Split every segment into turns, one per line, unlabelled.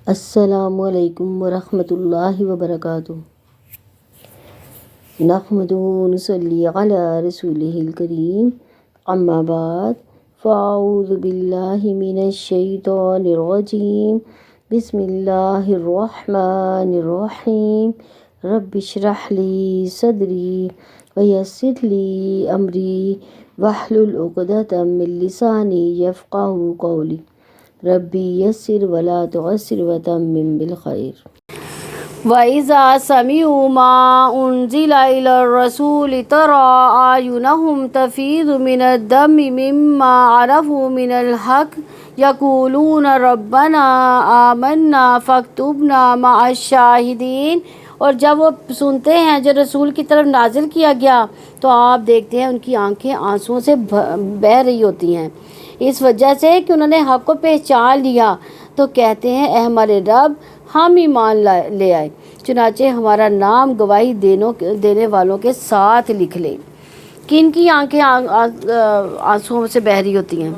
السلام علیکم ورحمۃ اللہ وبرکاتہ۔ نحمدہ ونصلی علی رسولہ الکریم، اما بعد فاعوذ باللہ من الشیطان الرجیم، بسم اللہ الرحمن الرحیم۔ رب اشرح لی صدری ویسر لی امری واحلل عقدۃ من لسانی یفقہوا قولی، ربی یسر ولا تعسر وتمم بالخیر۔
وَإِذَا سَمِعُوا مَا أُنزِلَ إِلَى الرَّسُولِ تَرَىٰ أَعْيُنَهُمْ تَفِيضُ مِنَ الدَّمْعِ مِمَّا عَرَفُوا مِنَ الْحَقِّ يَقُولُونَ رَبَّنَا آمَنَّا فَاكْتُبْنَا مَعَ الشَّاهِدِينَ۔ اور جب وہ سنتے ہیں جو رسول کی طرف نازل کیا گیا تو آپ دیکھتے ہیں ان کی آنکھیں آنسوؤں سے بہہ رہی ہوتی ہیں، اس وجہ سے کہ انہوں نے حق کو پہچان لیا، تو کہتے ہیں اے ہمارے رب، ہم ایمان لے آئے، چنانچہ ہمارا نام گواہی دینے والوں کے ساتھ لکھ لے۔ کن کی آنکھیں آنسوؤں سے بہہ رہی ہوتی ہیں؟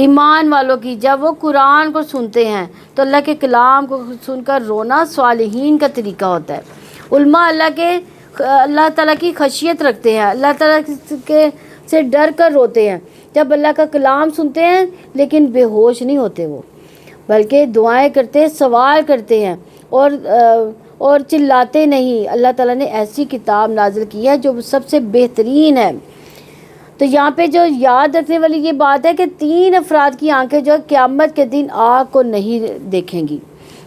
ایمان والوں کی۔ جب وہ قرآن کو سنتے ہیں تو اللہ کے کلام کو سن کر رونا صالحین کا طریقہ ہوتا ہے۔ علماء اللہ تعالیٰ کی خشیت رکھتے ہیں، اللہ تعالیٰ سے ڈر کر روتے ہیں جب اللہ کا کلام سنتے ہیں، لیکن بے ہوش نہیں ہوتے وہ، بلکہ دعائیں کرتے، سوال کرتے ہیں اور چلاتے نہیں۔ اللہ تعالیٰ نے ایسی کتاب نازل کی ہے جو سب سے بہترین ہے۔ تو یہاں پہ جو یاد رکھنے والی یہ بات ہے کہ 3 افراد کی آنکھیں جو قیامت کے دن آگ کو نہیں دیکھیں گی،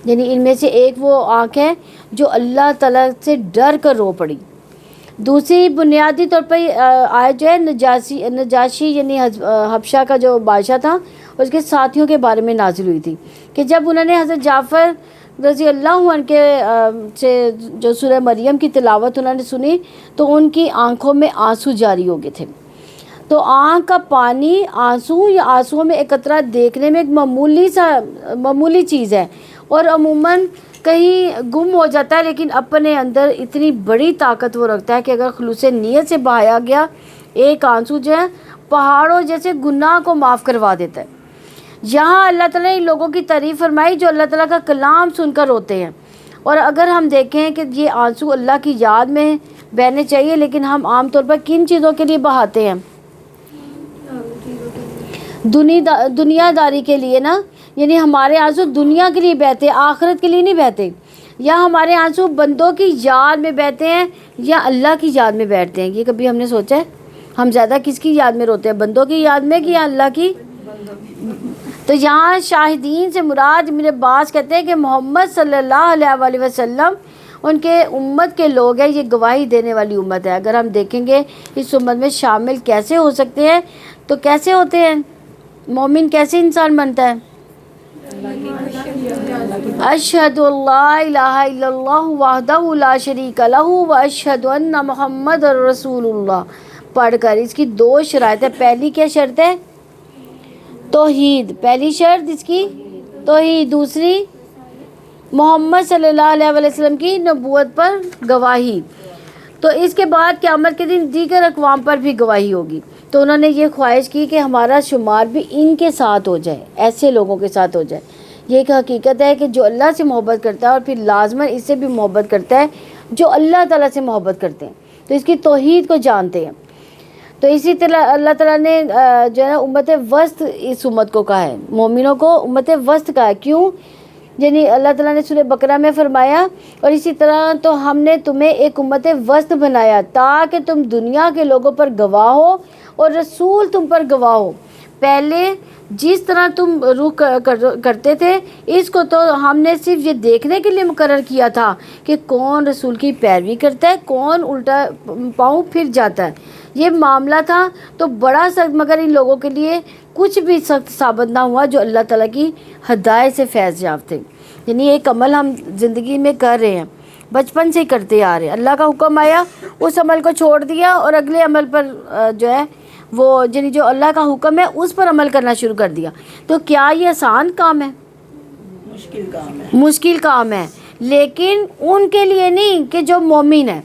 یعنی ان میں سے ایک وہ آنکھ ہے جو اللہ تعالیٰ سے ڈر کر رو پڑی۔ دوسری بنیادی طور پر آیت جو ہے نجاشی یعنی حبشہ کا جو بادشاہ تھا، اس کے ساتھیوں کے بارے میں نازل ہوئی تھی کہ جب انہوں نے حضرت جعفر رضی اللہ عنہ کے سے جو سورہ مریم کی تلاوت انہوں نے سنی تو ان کی آنکھوں میں آنسو جاری ہو گئے تھے۔ تو آنکھ کا پانی آنسو یا آنسوؤں میں ایک قطرہ دیکھنے میں ایک معمولی چیز ہے اور عموماً کہیں گم ہو جاتا ہے، لیکن اپنے اندر اتنی بڑی طاقت وہ رکھتا ہے کہ اگر خلوص نیت سے بہایا گیا ایک آنسو جو ہے پہاڑوں جیسے گناہ کو معاف کروا دیتا ہے۔ یہاں اللہ تعالیٰ نے لوگوں کی تعریف فرمائی جو اللہ تعالیٰ کا کلام سن کر روتے ہیں، اور اگر ہم دیکھیں کہ یہ آنسو اللہ کی یاد میں بہنے چاہیے، لیکن ہم عام طور پر کن چیزوں کے لیے بہاتے ہیں؟ دنیا داری کے لیے نا، یعنی ہمارے آنسو دنیا کے لیے بہتے، آخرت کے لیے نہیں بہتے۔ یا ہمارے آنسو بندوں کی یاد میں بہتے ہیں یا اللہ کی یاد میں بیٹھتے ہیں؟ یہ کبھی ہم نے سوچا ہے؟ ہم زیادہ کس کی یاد میں روتے ہیں، بندوں کی یاد میں کہ یا اللہ کی؟ تو یہاں شاہدین سے مراد ابن عباس کہتے ہیں کہ محمد صلی اللہ علیہ وسلم ان کے امت کے لوگ ہیں، یہ گواہی دینے والی امت ہے۔ اگر ہم دیکھیں گے اس امت میں شامل کیسے ہو سکتے ہیں تو کیسے ہوتے ہیں؟ مومن کیسے انسان بنتا ہے؟ اشہد اللہ الہ الا اللہ وحدہ لا شریک لہ واشہد ان محمد رسول اللہ پڑھ کر۔ اس کی 2 شرائط ہے۔ پہلی کیا شرط ہے؟ توحید۔ پہلی شرط اس کی توحید، دوسری محمد صلی اللہ علیہ وسلم کی نبوت پر گواہی۔ تو اس کے بعد قیامت کے دن دیگر اقوام پر بھی گواہی ہوگی۔ تو انہوں نے یہ خواہش کی کہ ہمارا شمار بھی ان کے ساتھ ہو جائے، ایسے لوگوں کے ساتھ ہو جائے۔ یہ ایک حقیقت ہے کہ جو اللہ سے محبت کرتا ہے اور پھر لازماً اس سے بھی محبت کرتا ہے جو اللہ تعالیٰ سے محبت کرتے ہیں، تو اس کی توحید کو جانتے ہیں۔ تو اسی طرح اللہ تعالیٰ نے جو ہے امت وسط اس امت کو کہا ہے، مومنوں کو امت وسط کہا ہے۔ کیوں؟ یعنی اللہ تعالیٰ نے سورہ بقرہ میں فرمایا اور اسی طرح تو ہم نے تمہیں ایک امت وسط بنایا تاکہ تم دنیا کے لوگوں پر گواہ ہو اور رسول تم پر گواہ ہو۔ پہلے جس طرح تم رخ کرتے تھے اس کو تو ہم نے صرف یہ دیکھنے کے لیے مقرر کیا تھا کہ کون رسول کی پیروی کرتا ہے، کون الٹا پاؤں پھر جاتا ہے، یہ معاملہ تھا۔ تو بڑا سخت، مگر ان لوگوں کے لیے کچھ بھی سخت ثابت نہ ہوا جو اللہ تعالیٰ کی ہدایت سے فیض یافتہ تھے۔ یعنی ایک عمل ہم زندگی میں کر رہے ہیں، بچپن سے کرتے آ رہے ہیں، اللہ کا حکم آیا اس عمل کو چھوڑ دیا اور اگلے عمل پر جو ہے وہ یعنی جو اللہ کا حکم ہے اس پر عمل کرنا شروع کر دیا۔ تو کیا یہ آسان کام ہے؟ مشکل کام ہے، لیکن ان کے لیے نہیں کہ جو مومن ہے،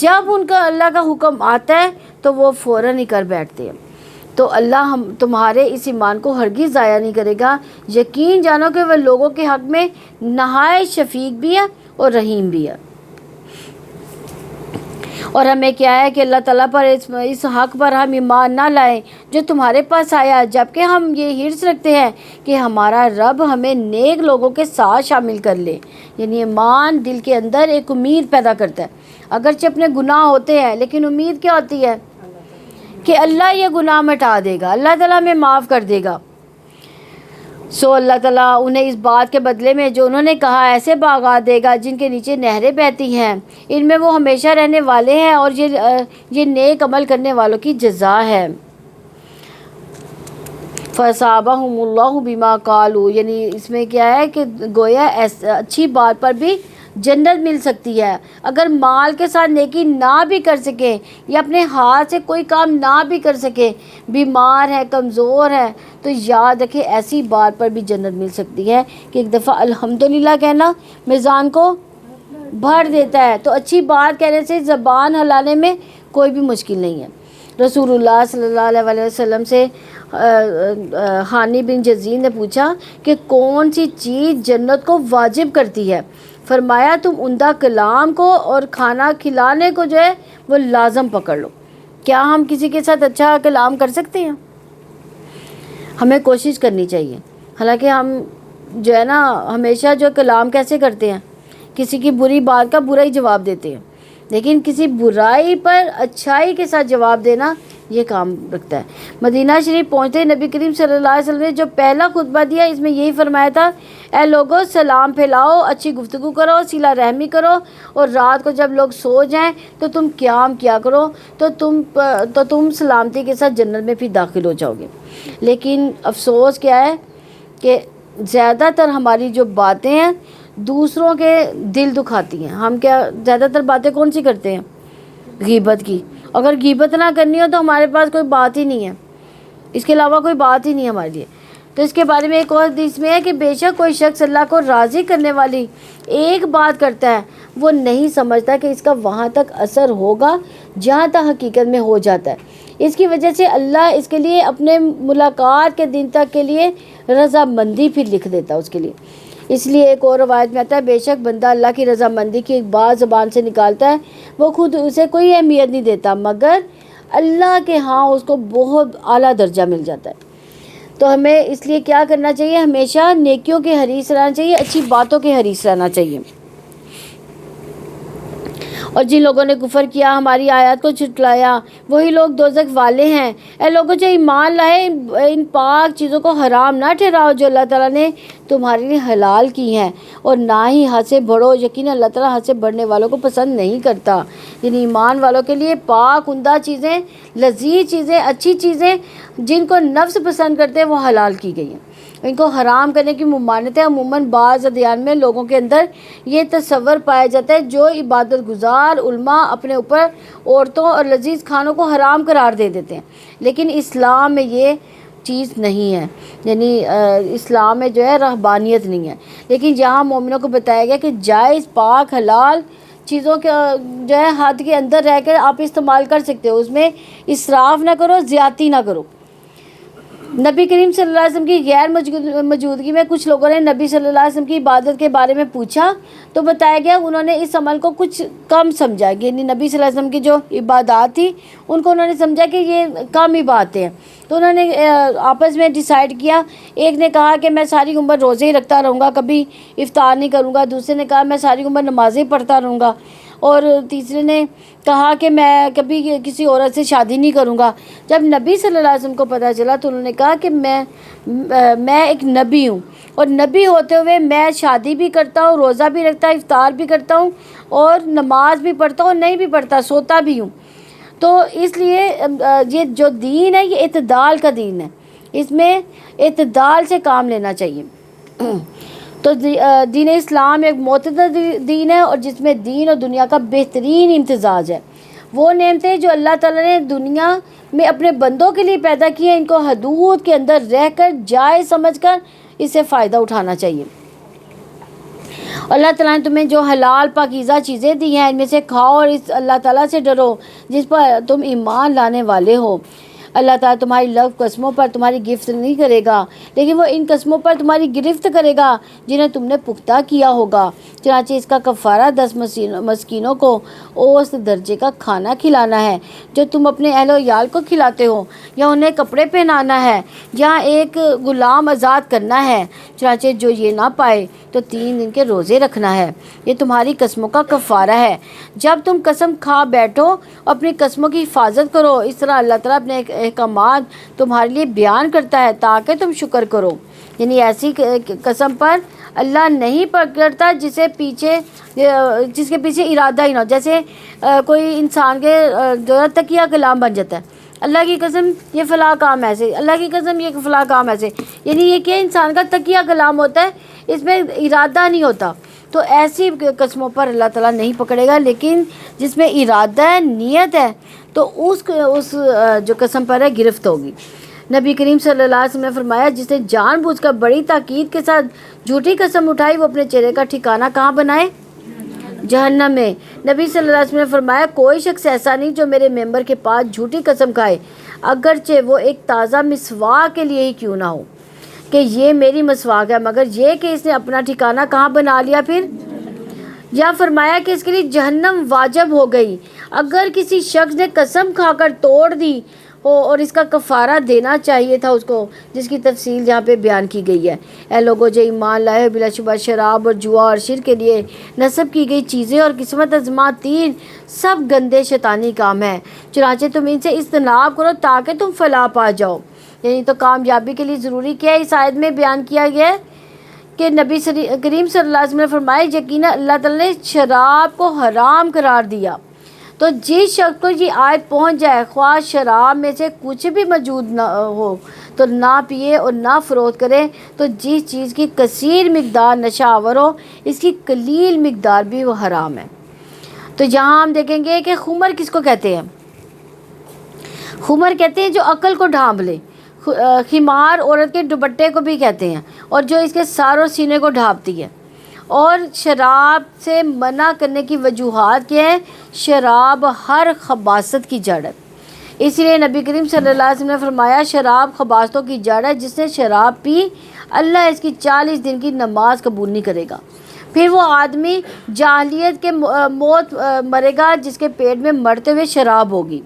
جب ان کا اللہ کا حکم آتا ہے تو وہ فوراً ہی کر بیٹھتے ہیں۔ تو اللہ ہم تمہارے اس ایمان کو ہرگز ضائع نہیں کرے گا. یقین جانو کہ وہ لوگوں کے حق میں نہایت شفیق بھی ہے اور رحیم بھی ہے. اور ہمیں کیا ہے کہ اللہ تعالیٰ پر اس حق پر ہم ایمان نہ لائیں جو تمہارے پاس آیا، جبکہ ہم یہ حرص رکھتے ہیں کہ ہمارا رب ہمیں نیک لوگوں کے ساتھ شامل کر لے. یعنی ایمان دل کے اندر ایک امید پیدا کرتا ہے. اگرچہ اپنے گناہ ہوتے ہیں لیکن امید کیا ہوتی ہے کہ اللہ یہ گناہ مٹا دے گا، اللہ تعالیٰ ہمیں معاف کر دے گا. اللہ تعالیٰ انہیں اس بات کے بدلے میں جو انہوں نے کہا ایسے باغات دے گا جن کے نیچے نہریں بہتی ہیں، ان میں وہ ہمیشہ رہنے والے ہیں، اور یہ نیک عمل کرنے والوں کی جزا ہے. فَأَصَابَهُمُ اللَّهُ بِمَا قَالُوا، یعنی اس میں کیا ہے کہ گویا اچھی بات پر بھی جنت مل سکتی ہے. اگر مال کے ساتھ نیکی نہ بھی کر سکے یا اپنے ہاتھ سے کوئی کام نہ بھی کر سکے، بیمار ہے، کمزور ہے، تو یاد رکھے ایسی بات پر بھی جنت مل سکتی ہے کہ ایک دفعہ الحمدللہ کہنا میزان کو بھر دیتا ہے. تو اچھی بات کہنے سے زبان ہلانے میں کوئی بھی مشکل نہیں ہے. رسول اللہ صلی اللہ علیہ وسلم سے حانی بن جزین نے پوچھا کہ کون سی چیز جنت کو واجب کرتی ہے؟ فرمایا تم عمدہ کلام کو اور کھانا کھلانے کو جو ہے وہ لازم پکڑ لو. کیا ہم کسی کے ساتھ اچھا کلام کر سکتے ہیں؟ ہمیں کوشش کرنی چاہیے. حالانکہ ہم جو ہے نا ہمیشہ جو کلام کیسے کرتے ہیں، کسی کی بری بات کا برا ہی جواب دیتے ہیں، لیکن کسی برائی پر اچھائی کے ساتھ جواب دینا یہ کام رکھتا ہے. مدینہ شریف پہنچتے نبی کریم صلی اللہ علیہ وسلم نے جو پہلا خطبہ دیا اس میں یہی فرمایا تھا، اے لوگوں سلام پھیلاؤ، اچھی گفتگو کرو، صلہ رحمی کرو، اور رات کو جب لوگ سو جائیں تو تم قیام کیا کرو، تو تم سلامتی کے ساتھ جنت میں پھر داخل ہو جاؤ گے. لیکن افسوس کیا ہے کہ زیادہ تر ہماری جو باتیں ہیں دوسروں کے دل دکھاتی ہیں. ہم کیا زیادہ تر باتیں کون سی کرتے ہیں؟ غیبت کی. اگر غیبت نہ کرنی ہو تو ہمارے پاس کوئی بات ہی نہیں ہے، اس کے علاوہ کوئی بات ہی نہیں ہے ہمارے لیے. تو اس کے بارے میں ایک اور حدیث میں ہے کہ بے شک کوئی شخص اللہ کو راضی کرنے والی ایک بات کرتا ہے، وہ نہیں سمجھتا کہ اس کا وہاں تک اثر ہوگا جہاں تک حقیقت میں ہو جاتا ہے. اس کی وجہ سے اللہ اس کے لیے اپنے ملاقات کے دن تک کے لیے رضامندی پھر لکھ دیتا ہے اس کے لیے. اس لیے ایک اور روایت میں آتا ہے، بے شک بندہ اللہ کی رضامندی کی ایک بات زبان سے نکالتا ہے، وہ خود اسے کوئی اہمیت نہیں دیتا، مگر اللہ کے ہاں اس کو بہت اعلیٰ درجہ مل جاتا ہے. تو ہمیں اس لیے کیا کرنا چاہیے؟ ہمیشہ نیکیوں کے حریص رہنا چاہیے، اچھی باتوں کے حریص رہنا چاہیے. اور جن لوگوں نے کفر کیا، ہماری آیات کو جھٹلایا، وہی لوگ دوزخ والے ہیں. اے لوگوں جو ایمان لائے، ان پاک چیزوں کو حرام نہ ٹھہراؤ جو اللہ تعالیٰ نے تمہارے لیے حلال کی ہیں، اور نہ ہی حد سے بڑھو، یقیناً اللہ تعالیٰ حد سے بڑھنے والوں کو پسند نہیں کرتا. یعنی ایمان والوں کے لیے پاک عمدہ چیزیں، لذیذ چیزیں، اچھی چیزیں جن کو نفس پسند کرتے ہیں وہ حلال کی گئی ہیں. ان کو حرام کرنے کی ممانعت ہے. عموماً بعض ادیان میں لوگوں کے اندر یہ تصور پایا جاتا ہے، جو عبادت گزار علماء اپنے اوپر عورتوں اور لذیذ کھانوں کو حرام قرار دے دیتے ہیں، لیکن اسلام میں یہ چیز نہیں ہے. یعنی اسلام میں جو ہے رہبانیت نہیں ہے. لیکن جہاں مومنوں کو بتایا گیا کہ جائز پاک حلال چیزوں کے جو ہے حد کے اندر رہ کر آپ استعمال کر سکتے ہو، اس میں اسراف نہ کرو، زیادتی نہ کرو. نبی کریم صلی اللہ علیہ وسلم کی غیر موجودگی میں کچھ لوگوں نے نبی صلی اللہ علیہ وسلم کی عبادت کے بارے میں پوچھا تو بتایا گیا انہوں نے اس عمل کو کچھ کم سمجھا. یعنی نبی صلی اللہ علیہ وسلم کی جو عبادات تھی ان کو انہوں نے سمجھا کہ یہ کم عبادتیں ہیں، تو انہوں نے آپس میں ڈیسائیڈ کیا. ایک نے کہا کہ میں ساری عمر روزے ہی رکھتا رہوں گا، کبھی افطار نہیں کروں گا. دوسرے نے کہا میں ساری عمر نمازیں پڑھتا رہوں گا. اور تیسرے نے کہا کہ میں کبھی کسی عورت سے شادی نہیں کروں گا. جب نبی صلی اللہ علیہ وسلم کو پتہ چلا تو انہوں نے کہا کہ میں ایک نبی ہوں، اور نبی ہوتے ہوئے میں شادی بھی کرتا ہوں، روزہ بھی رکھتا ہوں، افطار بھی کرتا ہوں، اور نماز بھی پڑھتا ہوں، نہیں بھی پڑھتا، سوتا بھی ہوں. تو اس لیے یہ جو دین ہے یہ اعتدال کا دین ہے، اس میں اعتدال سے کام لینا چاہیے. تو دین اسلام ایک معتدل دین ہے، اور جس میں دین اور دنیا کا بہترین امتزاج ہے. وہ نعمتیں جو اللہ تعالیٰ نے دنیا میں اپنے بندوں کے لیے پیدا کی ہیں، ان کو حدود کے اندر رہ کر جائز سمجھ کر اس سے فائدہ اٹھانا چاہیے. اللہ تعالیٰ نے تمہیں جو حلال پاکیزہ چیزیں دی ہیں ان میں سے کھاؤ، اور اس اللہ تعالیٰ سے ڈرو جس پر تم ایمان لانے والے ہو. اللہ تعالیٰ تمہاری لو قسموں پر تمہاری گرفت نہیں کرے گا، لیکن وہ ان قسموں پر تمہاری گرفت کرے گا جنہیں تم نے پختہ کیا ہوگا۔ چنانچہ اس کا کفارہ 10 مسکینوں کو اوسط درجے کا کھانا کھلانا ہے جو تم اپنے اہل و عیال کو کھلاتے ہو، یا انہیں کپڑے پہنانا ہے، یا ایک غلام آزاد کرنا ہے۔ چنانچہ جو یہ نہ پائے تو 3 دن کے روزے رکھنا ہے، یہ تمہاری قسموں کا کفارہ ہے۔ جب تم قسم کھا بیٹھو اپنی قسموں کی حفاظت کرو، اس طرح اللہ تعالیٰ اپنے احکامات تمہارے لیے بیان کرتا ہے تاکہ تم شکر کرو۔ یعنی ایسی قسم پر اللہ نہیں پکڑتا جس کے پیچھے ارادہ ہی نہ ہو، جیسے کوئی انسان کے جو ہے تکیہ کلام بن جاتا ہے، اللہ کی قسم یہ فلاں کام ایسے، اللہ کی قسم یہ فلاں کام ایسے، یعنی یہ کہ انسان کا تکیہ کلام ہوتا ہے، اس میں ارادہ نہیں ہوتا۔ تو ایسی قسموں پر اللہ تعالیٰ نہیں پکڑے گا، لیکن جس میں ارادہ ہے، نیت ہے، تو اس جو قسم پر ہے گرفت ہوگی۔ نبی کریم صلی اللہ علیہ وسلم نے فرمایا جس نے جان بوجھ کر بڑی تاکید کے ساتھ جھوٹی قسم اٹھائی وہ اپنے چہرے کا ٹھکانہ کہاں بنائے؟ جہنم میں۔ نبی صلی اللہ علیہ وسلم نے فرمایا کوئی شخص ایسا نہیں جو میرے ممبر کے پاس جھوٹی قسم کھائے، اگرچہ وہ ایک تازہ مسواک کے لیے ہی کیوں نہ ہو کہ یہ میری مسواک ہے، مگر یہ کہ اس نے اپنا ٹھکانہ کہاں بنا لیا پھر، یا فرمایا کہ اس کے لیے جہنم واجب ہو گئی۔ اگر کسی شخص نے قسم کھا کر توڑ دی ہو اور اس کا کفارہ دینا چاہیے تھا اس کو، جس کی تفصیل یہاں پہ بیان کی گئی ہے۔ اے لوگو جو ایمان لائے ہو، بلا شبہ شراب اور جوا اور شرک کے لیے نصب کی گئی چیزیں اور قسمت ازمات 3 سب گندے شیطانی کام ہیں، چنانچہ تم ان سے اجتناب کرو تاکہ تم فلاح پا جاؤ۔ یعنی تو کامیابی کے لیے ضروری کیا ہے، اس آیت میں بیان کیا گیا ہے کہ نبی کریم صلی اللہ علیہ وسلم نے فرمایا یقینا اللہ تعالیٰ نے شراب کو حرام قرار دیا، تو جس شخص کو یہ آیت پہنچ جائے، خواہ شراب میں سے کچھ بھی موجود نہ ہو تو نہ پیے اور نہ فروخت کرے، تو جس چیز کی کثیر مقدار نشہ آور ہو اس کی قلیل مقدار بھی وہ حرام ہے۔ تو یہاں ہم دیکھیں گے کہ خمر کس کو کہتے ہیں؟ خمر کہتے ہیں جو عقل کو ڈھانپ لے، خمار عورت کے دوپٹے کو بھی کہتے ہیں، اور جو اس کے سار و سینے کو ڈھانپتی ہے۔ اور شراب سے منع کرنے کی وجوہات کیا ہے؟ شراب ہر خباثت کی جڑ ہے، اس لیے نبی کریم صلی اللہ علیہ وسلم نے فرمایا شراب خباثتوں کی جڑ ہے، جس نے شراب پی اللہ اس کی 40 دن کی نماز قبول نہیں کرے گا۔ پھر وہ آدمی جاہلیت کے موت مرے گا جس کے پیٹ میں مرتے ہوئے شراب ہوگی،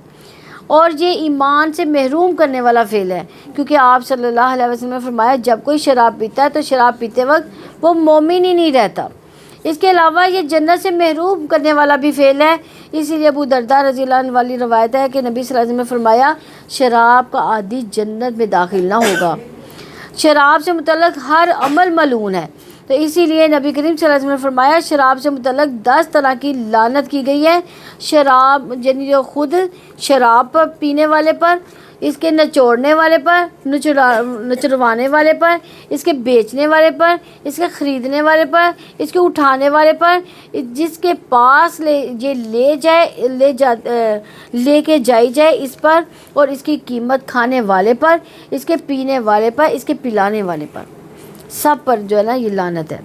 اور یہ ایمان سے محروم کرنے والا فعل ہے، کیونکہ آپ صلی اللہ علیہ وسلم نے فرمایا جب کوئی شراب پیتا ہے تو شراب پیتے وقت وہ مومن ہی نہیں رہتا۔ اس کے علاوہ یہ جنت سے محروم کرنے والا بھی فعل ہے، اسی لیے ابو درداء رضی اللہ عنہ والی روایت ہے کہ نبی صلی اللہ علیہ وسلم نے فرمایا شراب کا عادی جنت میں داخل نہ ہوگا۔ شراب سے متعلق ہر عمل ملعون ہے، تو اسی لیے نبی کریم صلی اللہ علیہ وسلم نے فرمایا شراب سے متعلق 10 طرح کی لعنت کی گئی ہے۔ شراب یعنی جو خود شراب پر پینے والے پر، اس کے نچوڑنے والے پر، نچروانے والے پر، اس کے بیچنے والے پر، اس کے خریدنے والے پر، اس کے اٹھانے والے پر، جس کے پاس یہ لے کے جائی جائے اس پر، اور اس کی قیمت کھانے والے پر، اس کے پینے والے پر، اس کے پلانے والے پر، سب پر جو ہے نا یہ لعنت ہے۔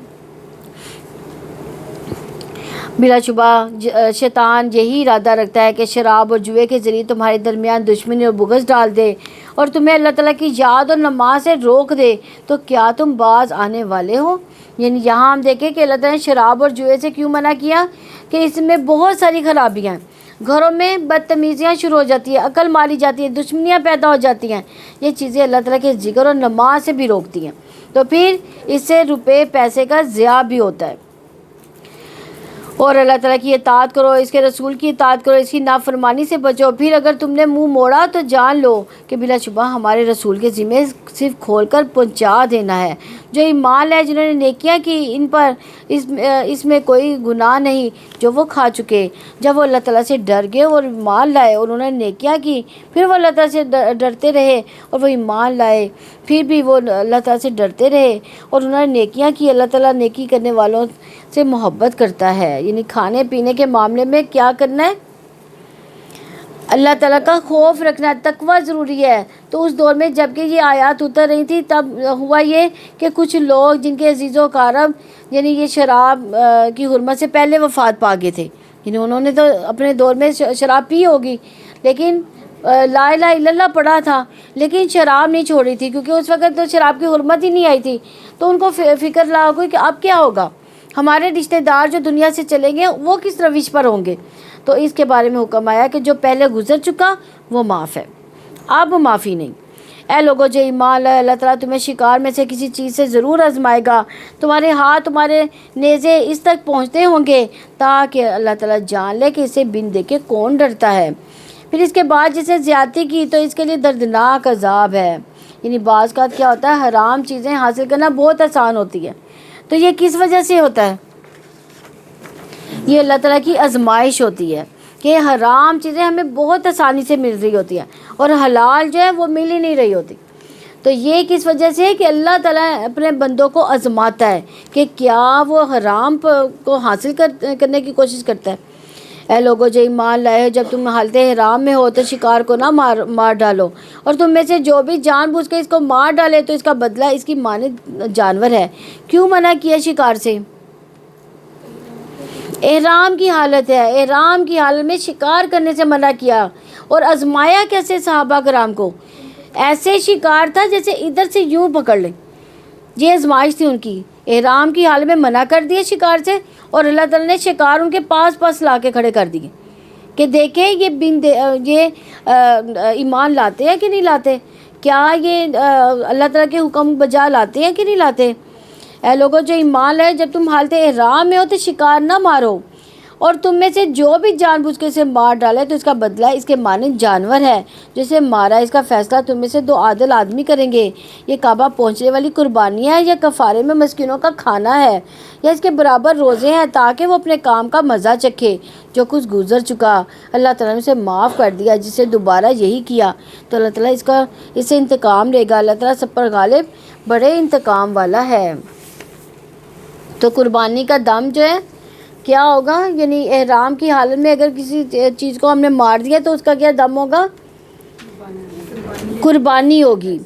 بلا شبہ شیطان یہی ارادہ رکھتا ہے کہ شراب اور جوئے کے ذریعے تمہارے درمیان دشمنی اور بغض ڈال دے اور تمہیں اللہ تعالیٰ کی یاد اور نماز سے روک دے، تو کیا تم باز آنے والے ہو؟ یعنی یہاں ہم دیکھیں کہ اللہ تعالیٰ نے شراب اور جوئے سے کیوں منع کیا، کہ اس میں بہت ساری خرابیاں ہیں، گھروں میں بدتمیزیاں شروع ہو جاتی ہیں، عقل ماری جاتی ہے، دشمنیاں پیدا ہو جاتی ہیں، یہ چیزیں اللہ تعالیٰ کے ذکر اور نماز سے بھی روکتی ہیں، تو پھر اس سے روپے پیسے کا ضیاع بھی ہوتا ہے۔ اور اللہ تعالیٰ کی اطاعت کرو، اس کے رسول کی اطاعت کرو، اس کی نافرمانی سے بچو۔ پھر اگر تم نے منہ موڑا تو جان لو کہ بلا شبہ ہمارے رسول کے ذمہ صرف کھول کر پہنچا دینا ہے۔ جو ایمان لائے جنہوں نے نیکیاں کی ان پر اس میں کوئی گناہ نہیں جو وہ کھا چکے۔ جب وہ اللہ تعالیٰ سے ڈر گئے اور ایمان لائے اور انہوں نے نیکیاں کی، پھر وہ اللہ تعالیٰ سے ڈرتے رہے اور وہ ایمان لائے، پھر بھی وہ اللہ تعالیٰ سے ڈرتے رہے اور انہوں نے نیکیاں کی، اللہ تعالیٰ نیکی کرنے والوں سے محبت کرتا ہے۔ یعنی کھانے پینے کے معاملے میں کیا کرنا ہے؟ اللہ تعالیٰ کا خوف رکھنا، تقوی ضروری ہے۔ تو اس دور میں جب کہ یہ آیات اتر رہی تھی تب ہوا یہ کہ کچھ لوگ جن کے عزیز و اقارب یعنی یہ شراب کی حرمت سے پہلے وفات پا گئے تھے، یعنی انہوں نے تو اپنے دور میں شراب پی ہوگی، لیکن لا الہ الا اللہ پڑھا تھا لیکن شراب نہیں چھوڑی تھی، کیونکہ اس وقت تو شراب کی حرمت ہی نہیں آئی تھی. تو ان کو فکر لا گئی کہ اب کیا ہوگا، ہمارے رشتہ دار جو دنیا سے چلیں گے وہ کس روش پر ہوں گے. تو اس کے بارے میں حکم آیا کہ جو پہلے گزر چکا وہ معاف ہے، اب معافی نہیں. اے لوگو جو ایمان لائے، اللہ تعالیٰ تمہیں شکار میں سے کسی چیز سے ضرور آزمائے گا. تمہارے ہاتھ تمہارے نیزے اس تک پہنچتے ہوں گے تاکہ اللہ تعالیٰ جان لے کہ اسے بن دیکھے کون ڈرتا ہے. پھر اس کے بعد جسے زیادتی کی تو اس کے لیے دردناک عذاب ہے. یعنی بعض کا کیا ہوتا ہے، حرام چیزیں حاصل کرنا بہت آسان ہوتی ہے. تو یہ کس وجہ سے ہوتا ہے؟ یہ اللہ تعالیٰ کی آزمائش ہوتی ہے کہ حرام چیزیں ہمیں بہت آسانی سے مل رہی ہوتی ہیں اور حلال جو ہے وہ مل ہی نہیں رہی ہوتی. تو یہ کس وجہ سے ہے کہ اللہ تعالیٰ اپنے بندوں کو آزماتا ہے کہ کیا وہ حرام کو حاصل کرنے کی کوشش کرتا ہے. اے لوگو جو ایمان لائے ہو، جب تم حالت حرام میں ہو تو شکار کو نہ مار ڈالو، اور تم میں سے جو بھی جان بوجھ کے اس کو مار ڈالے تو اس کا بدلہ اس کی مانند جانور ہے. کیوں منع کیا شکار سے؟ احرام کی حالت ہے، احرام کی حالت میں شکار کرنے سے منع کیا. اور آزمایا کیسے صحابہ کرام کو؟ ایسے شکار تھا جیسے ادھر سے یوں پکڑ لیں. یہ آزمائش تھی ان کی. احرام کی حالت میں منع کر دیا شکار سے، اور اللہ تعالیٰ نے شکار ان کے پاس لا کے کھڑے کر دیے کہ دیکھیں یہ ایمان لاتے ہیں کہ نہیں لاتے، کیا یہ اللہ تعالیٰ کے حکم بجا لاتے ہیں کہ نہیں لاتے. اے لوگوں جو ایمان لائے، جب تم حالت احرام میں ہو تو شکار نہ مارو، اور تم میں سے جو بھی جان بوجھ کے اسے مار ڈالے تو اس کا بدلہ اس کے مانند جانور ہے. جسے مارا اس کا فیصلہ تم میں سے 2 عادل آدمی کریں گے. یہ کعبہ پہنچنے والی قربانیاں ہے یا کفارے میں مسکینوں کا کھانا ہے یا اس کے برابر روزے ہیں، تاکہ وہ اپنے کام کا مزہ چکھے جو کچھ گزر چکا. اللہ تعالیٰ نے اسے معاف کر دیا. جسے دوبارہ یہی کیا تو اللہ تعالیٰ اس سے انتقام لے گا. اللہ تعالیٰ سب پر غالب بڑے انتقام والا ہے. تو قربانی کا دم جو ہے کیا ہوگا؟ یعنی احرام کی حالت میں اگر کسی چیز کو ہم نے مار دیا تو اس کا کیا دم ہوگا؟ قربانی ہوگی.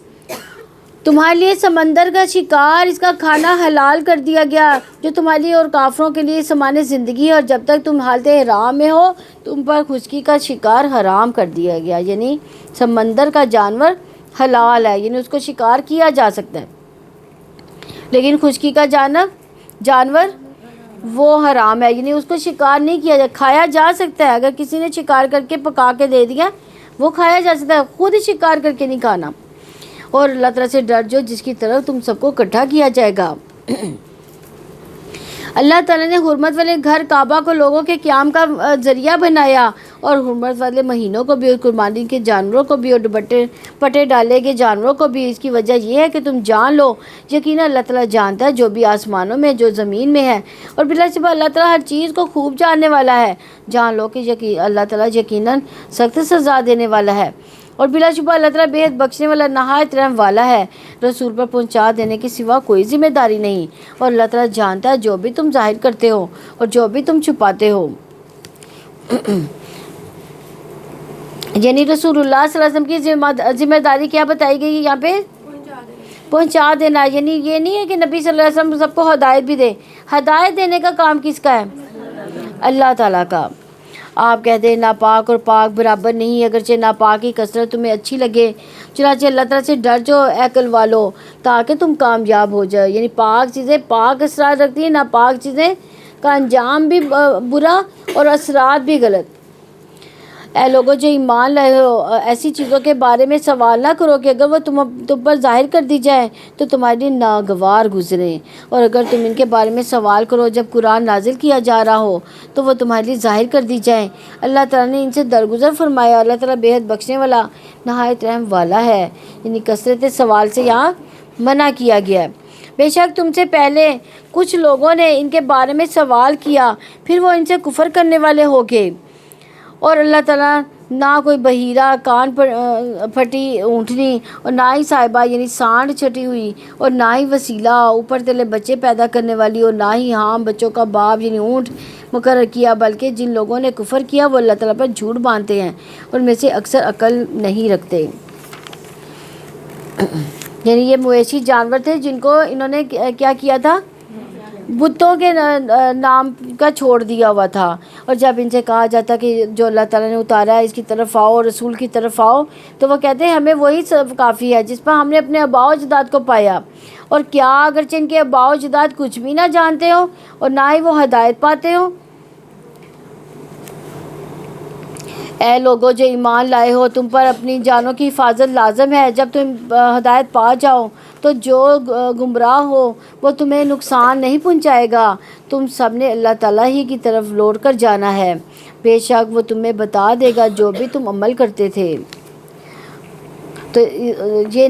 تمہارے لیے سمندر کا شکار، اس کا کھانا حلال کر دیا گیا جو تمہاری اور کافروں کے لیے سامان زندگی ہے، اور جب تک تم حالت احرام میں ہو تم پر خشکی کا شکار حرام کر دیا گیا. یعنی سمندر کا جانور حلال ہے، یعنی اس کو شکار کیا جا سکتا ہے، لیکن خشکی کا جانور وہ حرام ہے، یعنی اس کو شکار نہیں کیا جا. کھایا جا سکتا ہے، اگر کسی نے شکار کر کے پکا کے دے دیا وہ کھایا جا سکتا ہے، خود شکار کر کے نہیں کھانا. اور اللہ تعالیٰ سے ڈر جو جس کی طرف تم سب کو اکٹھا کیا جائے گا. اللہ تعالیٰ نے حرمت والے گھر کعبہ کو لوگوں کے قیام کا ذریعہ بنایا، اور حرمت والے مہینوں کو بھی، اور قربانی کے جانوروں کو بھی، اور پٹے ڈالے گئے جانوروں کو بھی. اس کی وجہ یہ ہے کہ تم جان لو یقیناً اللہ تعالیٰ جانتا ہے جو بھی آسمانوں میں جو زمین میں ہے، اور بلا شبہ اللہ تعالیٰ ہر چیز کو خوب جاننے والا ہے. جان لو کہ اللہ تعالیٰ یقیناً سخت سزا دینے والا ہے، اور بلا شبہ اللہ تعالیٰ بے حد بخشنے والا نہایت رحم والا ہے. رسول پر پہنچا دینے کے سوا کوئی ذمہ داری نہیں، اور اللہ تعالیٰ جانتا ہے جو بھی تم ظاہر کرتے ہو اور جو بھی تم چھپاتے ہو. یعنی رسول اللہ صلی اللہ علیہ وسلم کی ذمہ داری کیا بتائی گئی یہاں پہ؟ پہنچا دینا. یعنی یہ نہیں ہے کہ نبی صلی اللہ علیہ وسلم سب کو ہدایت بھی دے. ہدایت دینے کا کام کس کا ہے؟ اللہ تعالیٰ کا. آپ کہتے ہیں ناپاک اور پاک برابر نہیں، اگرچہ ناپاک کی کثرت تمہیں اچھی لگے. چنانچہ اللہ تعالیٰ سے ڈر جو عقل والو تاکہ تم کامیاب ہو جاؤ. یعنی پاک چیزیں پاک اثرات رکھتی ہیں، ناپاک چیزیں کا انجام بھی برا اور اثرات بھی غلط. اے لوگوں جو ایمان لائے ہو، ایسی چیزوں کے بارے میں سوال نہ کرو کہ اگر وہ تم پر ظاہر کر دی جائے تو تمہارے لیے ناگوار گزریں، اور اگر تم ان کے بارے میں سوال کرو جب قرآن نازل کیا جا رہا ہو تو وہ تمہارے لیے ظاہر کر دی جائیں. اللہ تعالیٰ نے ان سے درگزر فرمایا. اللہ تعالیٰ بے حد بخشنے والا نہایت رحم والا ہے. یعنی کثرت سوال سے یہاں منع کیا گیا ہے. بے شک تم سے پہلے کچھ لوگوں نے ان کے بارے میں سوال کیا، پھر وہ ان سے کفر کرنے والے ہو گئے. اور اللہ تعالیٰ نہ کوئی بحیرہ، کان پھٹی اونٹنی، اور نہ ہی صاحبہ یعنی سانڈ چھٹی ہوئی، اور نہ ہی وسیلہ اوپر تلے بچے پیدا کرنے والی، اور نہ ہی عام بچوں کا باپ یعنی اونٹ مقرر کیا، بلکہ جن لوگوں نے کفر کیا وہ اللہ تعالیٰ پر جھوٹ باندھتے ہیں اور ان میں سے اکثر عقل نہیں رکھتے. یعنی یہ مویشی جانور تھے جن کو انہوں نے کیا کیا تھا؟ بتوں کے نام کا چھوڑ دیا ہوا تھا، اور جب ان سے کہا جاتا کہ جو اللہ تعالیٰ نے اتارا ہے اس کی طرف آؤ، رسول کی طرف آؤ، تو وہ کہتے ہیں ہمیں وہی صرف کافی ہے جس پر ہم نے اپنے آباء و اجداد کو پایا، اور کیا اگرچہ ان کے آباء و اجداد کچھ بھی نہ جانتے ہو اور نہ ہی وہ ہدایت پاتے ہو۔ اے لوگو جو ایمان لائے ہو، تم پر اپنی جانوں کی حفاظت لازم ہے۔ جب تم ہدایت پا جاؤ تو جو گمراہ ہو وہ تمہیں نقصان نہیں پہنچائے گا۔ تم سب نے اللہ تعالیٰ ہی کی طرف لوٹ کر جانا ہے، بے شک وہ تمہیں بتا دے گا جو بھی تم عمل کرتے تھے۔ تو یہ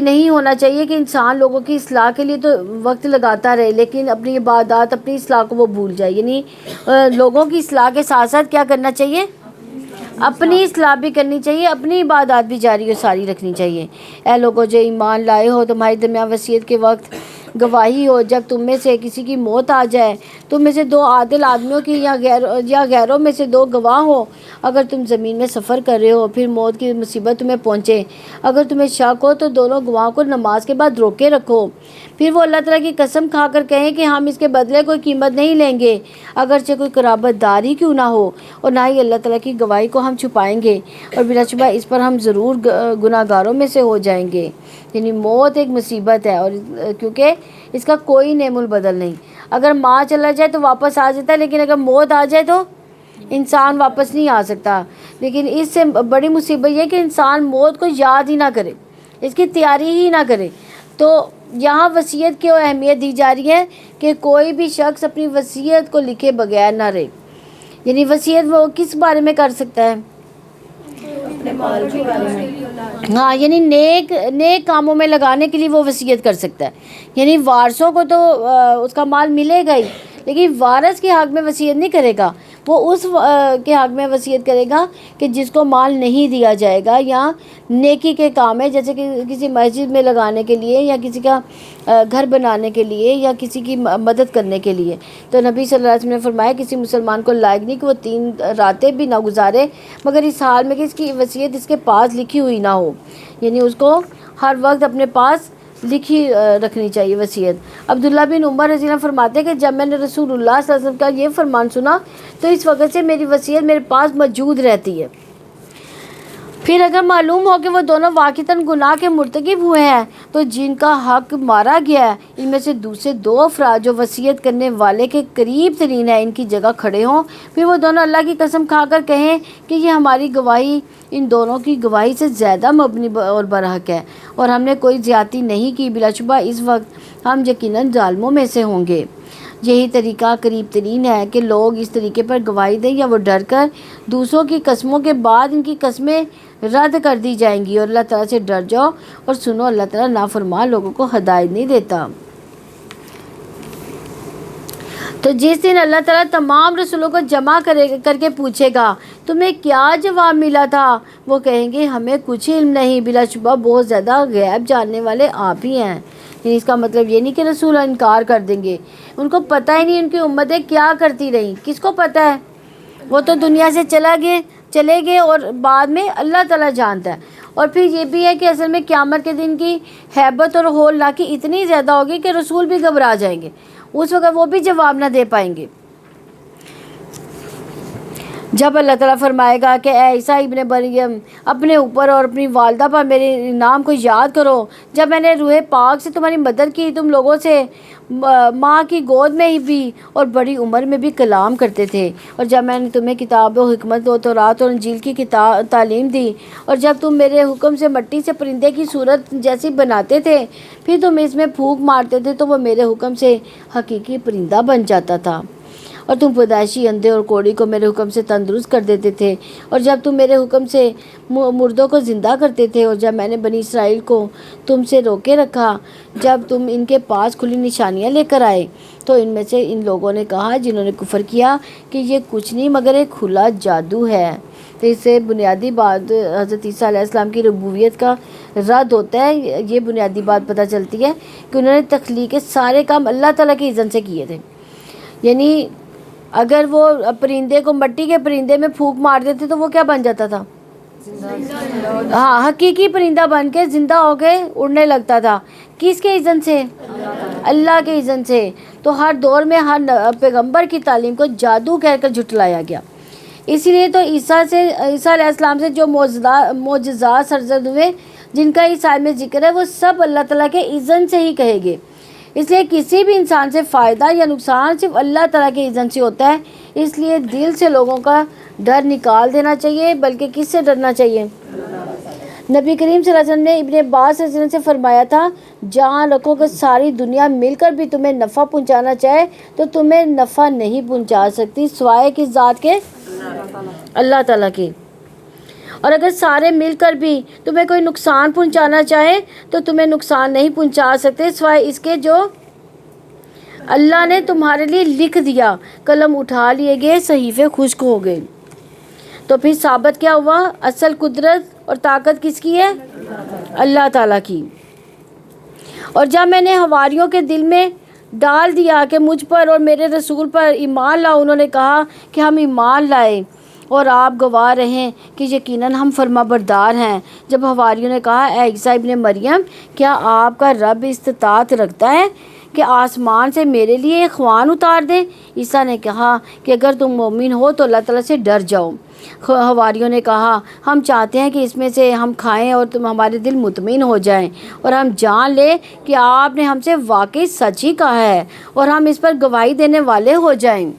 نہیں ہونا چاہیے کہ انسان لوگوں کی اصلاح کے لیے تو وقت لگاتا رہے لیکن اپنی عبادات، اپنی اصلاح کو وہ بھول جائے۔ یعنی لوگوں کی اصلاح کے ساتھ ساتھ کیا کرنا چاہیے؟ اپنی اصلاح بھی کرنی چاہیے، اپنی عبادات بھی جاری و ساری رکھنی چاہیے۔ اے لوگوں جو ایمان لائے ہو، تمہارے درمیان وصیت کے وقت گواہی ہو، جب تم میں سے کسی کی موت آ جائے، تم میں سے دو عادل آدمیوں کی یا غیروں میں سے دو گواہ ہو۔ اگر تم زمین میں سفر کر رہے ہو پھر موت کی مصیبت تمہیں پہنچے، اگر تمہیں شک ہو تو دونوں گواہوں کو نماز کے بعد روکے رکھو، پھر وہ اللہ تعالیٰ کی قسم کھا کر کہیں کہ ہم اس کے بدلے کوئی قیمت نہیں لیں گے، اگرچہ کوئی قرابت دار ہی کیوں نہ ہو، اور نہ ہی اللہ تعالیٰ کی گواہی کو ہم چھپائیں گے، اور بلا شبہ اس پر ہم ضرور گناہ گاروں میں سے ہو جائیں گے۔ یعنی موت ایک مصیبت ہے، اور کیونکہ اس کا کوئی نعم البدل نہیں۔ اگر ماں چلا جائے تو واپس آ جاتا ہے، لیکن اگر موت آ جائے تو انسان واپس نہیں آ سکتا۔ لیکن اس سے بڑی مصیبت یہ کہ انسان موت کو یاد ہی نہ کرے، اس کی تیاری ہی نہ کرے۔ تو یہاں وصیت کی اہمیت دی جا رہی ہے کہ کوئی بھی شخص اپنی وصیت کو لکھے بغیر نہ رہے۔ یعنی وصیت وہ کس بارے میں کر سکتا ہے؟ ہاں، یعنی نیک کاموں میں لگانے کے لیے وہ وصیت کر سکتا ہے۔ یعنی وارثوں کو تو اس کا مال ملے گا ہی، لیکن وارث کے حق میں وصیت نہیں کرے گا، وہ اس کے حق میں وصیت کرے گا کہ جس کو مال نہیں دیا جائے گا، یا نیکی کے کام ہے جیسے کہ کسی مسجد میں لگانے کے لیے، یا کسی کا گھر بنانے کے لیے، یا کسی کی مدد کرنے کے لیے۔ تو نبی صلی اللہ علیہ وسلم نے فرمایا کسی مسلمان کو لائق نہیں کہ وہ 3 راتیں بھی نہ گزارے مگر اس حال میں کہ اس کی وصیت اس کے پاس لکھی ہوئی نہ ہو۔ یعنی اس کو ہر وقت اپنے پاس لکھی رکھنی چاہیے وصیت۔ عبداللہ بن عمر رضی اللہ عنہ فرماتے ہیں کہ جب میں نے رسول اللہ صلی اللہ علیہ وسلم کا یہ فرمان سنا تو اس وقت سے میری وصیت میرے پاس موجود رہتی ہے۔ پھر اگر معلوم ہو کہ وہ دونوں واقعتاً گناہ کے مرتکب ہوئے ہیں تو جن کا حق مارا گیا ہے ان میں سے دوسرے 2 افراد جو وصیت کرنے والے کے قریب ترین ہیں ان کی جگہ کھڑے ہوں، پھر وہ دونوں اللہ کی قسم کھا کر کہیں کہ یہ ہماری گواہی ان دونوں کی گواہی سے زیادہ مبنی اور برحق ہے اور ہم نے کوئی زیادتی نہیں کی، بلا شبہ اس وقت ہم یقیناً ظالموں میں سے ہوں گے۔ یہی طریقہ قریب ترین ہے کہ لوگ اس طریقے پر گواہی دیں یا وہ ڈر کر دوسروں کی قسموں کے بعد ان کی قسمیں رد کر دی جائیں گی، اور اللہ تعالیٰ سے ڈر جاؤ اور سنو، اللہ تعالیٰ نافرمان لوگوں کو ہدایت نہیں دیتا۔ تو جس دن اللہ تعالیٰ تمام رسولوں کو جمع کر کے پوچھے گا تمہیں کیا جواب ملا تھا، وہ کہیں گے ہمیں کچھ علم نہیں، بلا شبہ بہت زیادہ غیب جاننے والے آپ ہی ہیں۔ یعنی اس کا مطلب یہ نہیں کہ رسول انکار کر دیں گے، ان کو پتہ ہی نہیں ان کی امتیں کیا کرتی رہیں، کس کو پتہ ہے؟ وہ تو دنیا سے چلے گئے اور بعد میں اللہ تعالیٰ جانتا ہے۔ اور پھر یہ بھی ہے کہ اصل میں قیامت کے دن کی ہیبت اور ہولناکی اتنی زیادہ ہوگی کہ رسول بھی گھبرا جائیں گے، اس وقت وہ بھی جواب نہ دے پائیں گے۔ جب اللہ تعالیٰ فرمائے گا کہ اے عیسیٰ ابن مریم اپنے اوپر اور اپنی والدہ پر میرے انعام کو یاد کرو، جب میں نے روح پاک سے تمہاری مدد کی، تم لوگوں سے ماں کی گود میں ہی بھی اور بڑی عمر میں بھی کلام کرتے تھے، اور جب میں نے تمہیں کتاب و حکمت و تورات اور انجیل کی تعلیم دی، اور جب تم میرے حکم سے مٹی سے پرندے کی صورت جیسی بناتے تھے پھر تم اس میں پھونک مارتے تھے تو وہ میرے حکم سے حقیقی پرندہ بن جاتا تھا، اور تم پیدائشی اندھے اور کوڑی کو میرے حکم سے تندرست کر دیتے تھے، اور جب تم میرے حکم سے مردوں کو زندہ کرتے تھے، اور جب میں نے بنی اسرائیل کو تم سے روکے رکھا جب تم ان کے پاس کھلی نشانیاں لے کر آئے، تو ان میں سے ان لوگوں نے کہا جنہوں نے کفر کیا کہ یہ کچھ نہیں مگر ایک کھلا جادو ہے۔ تو اس سے بنیادی بات حضرت عیسیٰ علیہ السلام کی ربوبیت کا رد ہوتا ہے۔ یہ بنیادی بات پتہ چلتی ہے کہ انہوں نے تخلیق کے سارے کام اللہ تعالیٰ کے اذن سے کیے تھے۔ یعنی اگر وہ پرندے کو مٹی کے پرندے میں پھونک مار دیتے تو وہ کیا بن جاتا تھا؟ ہاں، حقیقی پرندہ بن کے زندہ ہو کے اڑنے لگتا تھا۔ کس کے اذن سے؟ اللہ کے اذن سے۔ تو ہر دور میں ہر پیغمبر کی تعلیم کو جادو کہہ کر جھٹلایا گیا۔ اسی لیے تو عیسیٰ علیہ السلام سے جو معجزات سرزد ہوئے، جن کا اس آیت میں ذکر ہے، وہ سب اللہ تعالیٰ کے اذن سے ہی کہے گے۔ اس لیے کسی بھی انسان سے فائدہ یا نقصان صرف اللہ تعالیٰ کے اذن سے ہوتا ہے۔ اس لیے دل سے لوگوں کا ڈر نکال دینا چاہیے، بلکہ کس سے ڈرنا چاہیے؟ نبی کریم صلی اللہ علیہ وسلم نے ابن عباس صلی اللہ علیہ وسلم سے فرمایا تھا، جان رکھو کہ ساری دنیا مل کر بھی تمہیں نفع پہنچانا چاہے تو تمہیں نفع نہیں پہنچا سکتی سوائے کس ذات کے؟ اللہ تعالیٰ کے۔ اور اگر سارے مل کر بھی تمہیں کوئی نقصان پہنچانا چاہے تو تمہیں نقصان نہیں پہنچا سکتے سوائے اس کے جو اللہ نے تمہارے لیے لکھ دیا۔ قلم اٹھا لیے گئے، صحیفے خشک ہو گئے۔ تو پھر ثابت کیا ہوا؟ اصل قدرت اور طاقت کس کی ہے؟ اللہ تعالیٰ کی۔ اور جب میں نے حواریوں کے دل میں ڈال دیا کہ مجھ پر اور میرے رسول پر ایمان لاؤ، انہوں نے کہا کہ ہم ایمان لائے اور آپ گواہ رہیں کہ یقیناً ہم فرما بردار ہیں۔ جب حواریوں نے کہا، اے عیسیٰ ابن مریم، کیا آپ کا رب استطاعت رکھتا ہے کہ آسمان سے میرے لیے ایک خوان اتار دے؟ عیسیٰ نے کہا کہ اگر تم مومن ہو تو اللہ تعالیٰ سے ڈر جاؤ۔ حواریوں نے کہا، ہم چاہتے ہیں کہ اس میں سے ہم کھائیں اور ہمارے دل مطمئن ہو جائیں اور ہم جان لیں کہ آپ نے ہم سے واقعی سچ ہی کہا ہے اور ہم اس پر گواہی دینے والے ہو جائیں۔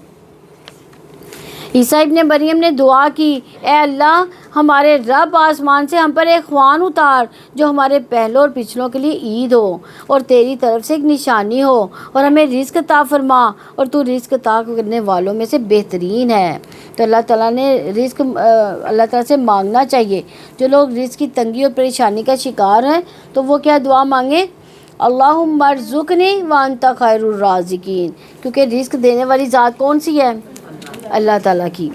عیسیٰ ابن مریم نے دعا کی، اے اللہ ہمارے رب، آسمان سے ہم پر ایک خوان اتار جو ہمارے پہلوں اور پچھلوں کے لیے عید ہو اور تیری طرف سے ایک نشانی ہو، اور ہمیں رزق عطا فرما، اور تو رزق عطا کرنے والوں میں سے بہترین ہے۔ تو اللہ تعالیٰ نے رزق اللہ تعالیٰ سے مانگنا چاہیے۔ جو لوگ رزق کی تنگی اور پریشانی کا شکار ہیں تو وہ کیا دعا مانگیں؟ اللہم ارزقنی وانت خیر الرازقین، کیونکہ رزق دینے والی ذات کون سی ہے؟ اللہ تعالیٰ کی۔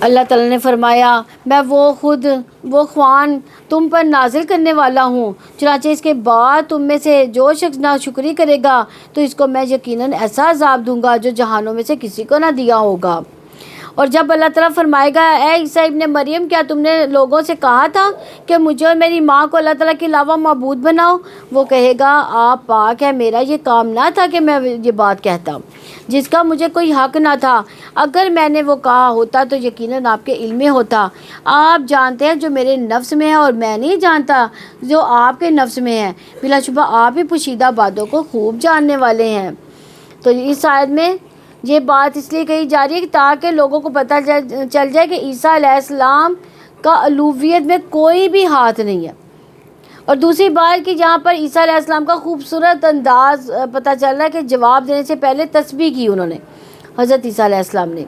اللہ تعالیٰ نے فرمایا، میں وہ خوان تم پر نازل کرنے والا ہوں، چنانچہ اس کے بعد تم میں سے جو شخص ناشکری کرے گا تو اس کو میں یقیناً ایسا عذاب دوں گا جو جہانوں میں سے کسی کو نہ دیا ہوگا۔ اور جب اللہ تعالیٰ فرمائے گا، اے عیسیٰ ابن مریم، کیا تم نے لوگوں سے کہا تھا کہ مجھے اور میری ماں کو اللہ تعالیٰ کے علاوہ معبود بناؤ؟ وہ کہے گا، آپ پاک ہے، میرا یہ کام نہ تھا کہ میں یہ بات کہتا جس کا مجھے کوئی حق نہ تھا۔ اگر میں نے وہ کہا ہوتا تو یقیناً آپ کے علم میں ہوتا۔ آپ جانتے ہیں جو میرے نفس میں ہے اور میں نہیں جانتا جو آپ کے نفس میں ہے، بلا شبہ آپ ہی پوشیدہ باتوں کو خوب جاننے والے ہیں۔ تو اس آیت میں یہ بات اس لیے کہی جا رہی ہے کہ تاکہ لوگوں کو پتہ چل جائے کہ عیسیٰ علیہ السلام کا الوہیت میں کوئی بھی ہاتھ نہیں ہے۔ اور دوسری بات کہ جہاں پر عیسیٰ علیہ السلام کا خوبصورت انداز پتہ چل رہا ہے کہ جواب دینے سے پہلے تسبیح کی انہوں نے، حضرت عیسیٰ علیہ السلام نے۔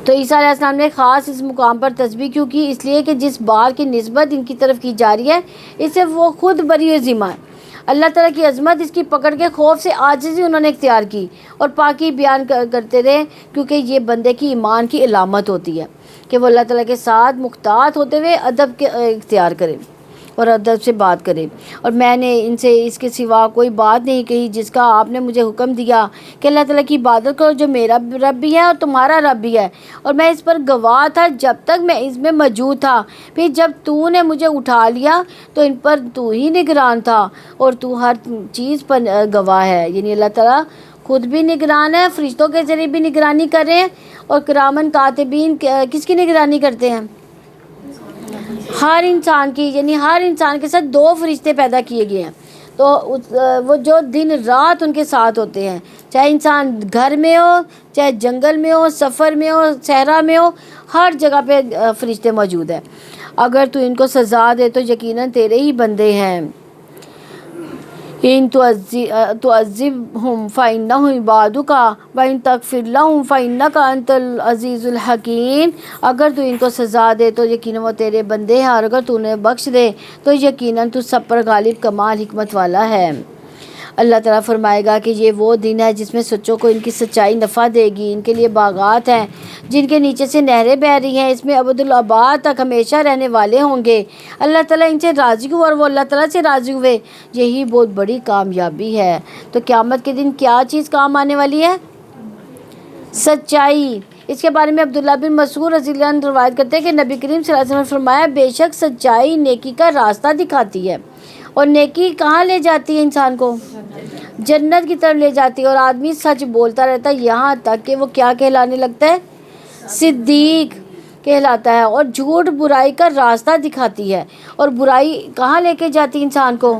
تو عیسیٰ علیہ السلام نے خاص اس مقام پر تسبیح کیوں کی؟ اس لیے کہ جس بات کی نسبت ان کی طرف کی جا رہی ہے اس سے وہ خود بری ذمہ ہے۔ اللہ تعالیٰ کی عظمت، اس کی پکڑ کے خوف سے عاجزی انہوں نے اختیار کی اور پاکی بیان کرتے رہے، کیونکہ یہ بندے کی ایمان کی علامت ہوتی ہے کہ وہ اللہ تعالیٰ کے ساتھ محتاط ہوتے ہوئے ادب کے اختیار کرے اور ادب سے بات کرے۔ اور میں نے ان سے اس کے سوا کوئی بات نہیں کہی جس کا آپ نے مجھے حکم دیا کہ اللہ تعالیٰ کی عبادت کرو جو میرا رب بھی ہے اور تمہارا رب بھی ہے، اور میں اس پر گواہ تھا جب تک میں اس میں موجود تھا۔ پھر جب تو نے مجھے اٹھا لیا تو ان پر تو ہی نگران تھا اور تو ہر چیز پر گواہ ہے۔ یعنی اللہ تعالیٰ خود بھی نگران ہے، فرشتوں کے ذریعے بھی نگرانی کر رہے ہیں، اور کرامن کاتبین کس کی نگرانی کرتے ہیں؟ ہر انسان کی، یعنی ہر انسان کے ساتھ 2 فرشتے پیدا کیے گئے ہیں، تو وہ جو دن رات ان کے ساتھ ہوتے ہیں، چاہے انسان گھر میں ہو، چاہے جنگل میں ہو، سفر میں ہو، صحرا میں ہو، ہر جگہ پہ فرشتے موجود ہیں۔ اگر تو ان کو سزا دے تو یقیناً تیرے ہی بندے ہیں۔ ان تعذبهم فإنهم عبادك وإن تغفر لهم فإنك أنت العزیز الحکیم۔ اگر تو ان کو سزا دے تو یقیناً وہ تیرے بندے ہیں، اور اگر تو انہیں بخش دے تو یقیناً تو سب پر غالب کمال حکمت والا ہے۔ اللہ تعالیٰ فرمائے گا کہ یہ وہ دن ہے جس میں سچوں کو ان کی سچائی نفع دے گی۔ ان کے لیے باغات ہیں جن کے نیچے سے نہریں بہہ رہی ہیں، اس میں ابدالآباد تک ہمیشہ رہنے والے ہوں گے۔ اللہ تعالیٰ ان سے راضی ہوئے اور وہ اللہ تعالیٰ سے راضی ہوئے، یہی بہت بڑی کامیابی ہے۔ تو قیامت کے دن کیا چیز کام آنے والی ہے؟ سچائی۔ اس کے بارے میں عبداللہ بن مسعود رضی اللہ عنہ روایت کرتے ہیں کہ نبی کریم صلی اللہ علیہ وسلم نے فرمایا بے شک سچائی نیکی کا راستہ دکھاتی ہے، اور نیکی کہاں لے جاتی ہے انسان کو؟ جنت کی طرف لے جاتی ہے، اور آدمی سچ بولتا رہتا ہے یہاں تک کہ وہ کیا کہلانے لگتا ہے؟ صدیق کہلاتا ہے۔ اور جھوٹ برائی کا راستہ دکھاتی ہے، اور برائی کہاں لے کے جاتی ہے انسان کو؟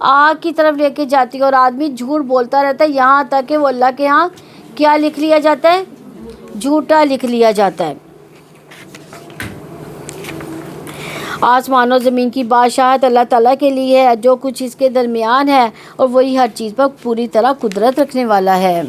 آگ کی طرف لے کے جاتی ہے، اور آدمی جھوٹ بولتا رہتا ہے یہاں تک کہ وہ اللہ کے ہاں کیا لکھ لیا جاتا ہے؟ جھوٹا لکھ لیا جاتا ہے۔ آسمان و زمین کی بادشاہت اللہ تعالیٰ کے لیے ہے، جو کچھ اس کے درمیان ہے، اور وہی ہر چیز پر پوری طرح قدرت رکھنے والا ہے۔